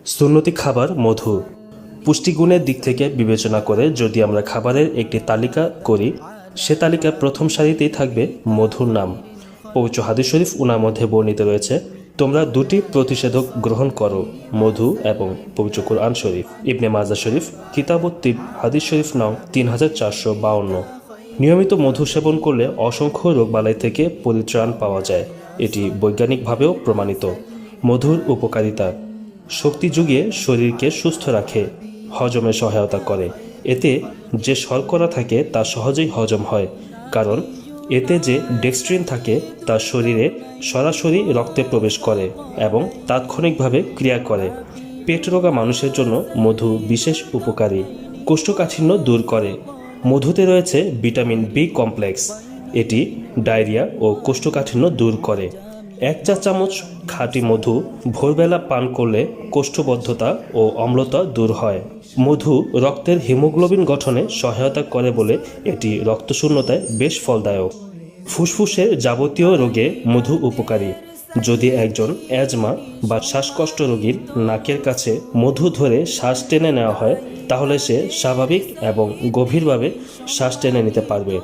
সুন্নতি খাবার মধু। পুষ্টিগুণের দিক থেকে বিবেচনা করে যদি আমরা খাবারের একটি তালিকা করি, সে তালিকার প্রথম সারিতেই থাকবে মধুর নাম। পবিত্র হাদিস শরীফ উনার মধ্যে বর্ণিত রয়েছে, তোমরা দুটি প্রতিষেধক গ্রহণ করো, মধু এবং পবিত্র কুরআন শরীফ। ইবনে মাজাহ শরীফ কিতাবুত-তিব হাদিস শরীফ নং 3452। নিয়মিত মধু সেবন করলে অসংখ্য রোগবালাই থেকে পরিত্রাণ পাওয়া যায়। এটি বৈজ্ঞানিকভাবেও প্রমাণিত। মধুর উপকারিতা: শক্তি জুগিয়ে শরীরকে সুস্থ রাখে, হজমে সহায়তা করে। এতে যে শর্করা থাকে তা সহজেই হজম হয়, কারণ এতে যে ডেক্সট্রিন থাকে তা শরীরে সরাসরি রক্তে প্রবেশ করে এবং তাৎক্ষণিকভাবে ক্রিয়া করে। পেট রোগা মানুষের জন্য মধু বিশেষ উপকারী। কোষ্ঠকাঠিন্য দূর করে। মধুতে রয়েছে ভিটামিন বি কমপ্লেক্স। এটি ডায়রিয়া ও কোষ্ঠকাঠিন্য দূর করে। 1 চা চামচ খাঁটি মধু ভোরবেলা পান করলে কোষ্ঠবদ্ধতা ও অম্লতা দূর হয়। মধু রক্তের হিমোগ্লোবিন গঠনে সহায়তা করে বলে এটি রক্তশূন্যতায় বেশ ফলদায়ক। ফুসফুসের যাবতীয় রোগে মধু উপকারী। যদি একজন অ্যাজমা বা শ্বাসকষ্ট রোগীর নাকের কাছে মধু ধরে শ্বাস টেনে নেওয়া হয়, তাহলে সে স্বাভাবিক এবং গভীরভাবে শ্বাস টেনে নিতে পারবে।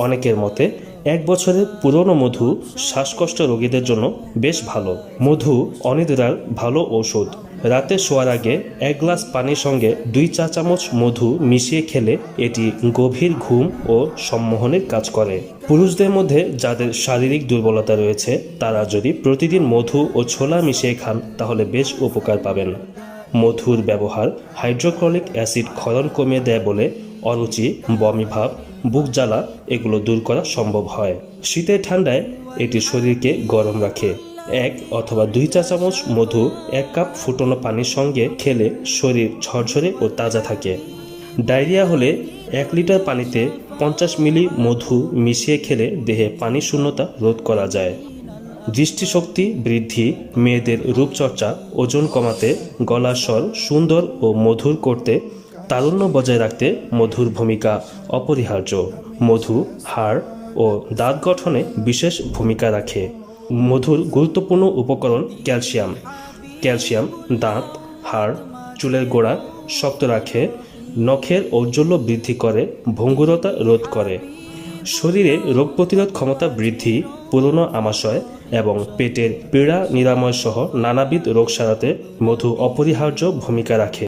অনেকের মতে 1 বছরের পুরনো মধু শ্বাসকষ্ট রোগীদের জন্য বেশ ভালো। মধু অনিদ্রার ভালো ঔষধ। রাতে শোয়ার আগে 1 গ্লাস পানির সঙ্গে 2 চা চামচ মধু মিশিয়ে খেলে এটি গভীর ঘুম ও সম্মোহনের কাজ করে। পুরুষদের মধ্যে যাদের শারীরিক দুর্বলতা রয়েছে, তারা যদি প্রতিদিন মধু ও ছোলা মিশিয়ে খান তাহলে বেশ উপকার পাবেন। মধুর ব্যবহার হাইড্রোক্লোরিক অ্যাসিড ক্ষরণ কমিয়ে দেয় বলে অরুচি, বমি ভাব, বুক জ্বালা এগুলো দূর করা সম্ভব হয়। শীতের ঠান্ডায় এটি শরীরকে গরম রাখে। 1 অথবা 2 চা চামচ মধু 1 কাপ ফুটানো পানির সঙ্গে খেলে শরীর ঝরঝরে ও তাজা থাকে। ডায়রিয়া হলে 1 লিটার পানিতে 50 মিলি মধু মিশিয়ে খেলে দেহে পানি শূন্যতা রোধ করা যায়। দৃষ্টিশক্তি বৃদ্ধি, মেয়েদের রূপচর্চা, ওজন কমাতে, গলার স্বর সুন্দর ও মধুর করতে, তারুণ্য বজায় রাখতে মধুর ভূমিকা অপরিহার্য। মধু হাড় ও দাঁত গঠনে বিশেষ ভূমিকা রাখে। মধুর গুরুত্বপূর্ণ উপকরণ ক্যালসিয়াম। ক্যালসিয়াম দাঁত, হাড়, চুলের গোড়া শক্ত রাখে, নখের ঔজ্জ্বল্য বৃদ্ধি করে, ভঙ্গুরতা রোধ করে। শরীরে রোগ প্রতিরোধ ক্ষমতা বৃদ্ধি, পুরনো আমাশয় এবং পেটের পীড়া নিরাময় সহ নানাবিধ রোগ সারাতে মধু অপরিহার্য ভূমিকা রাখে।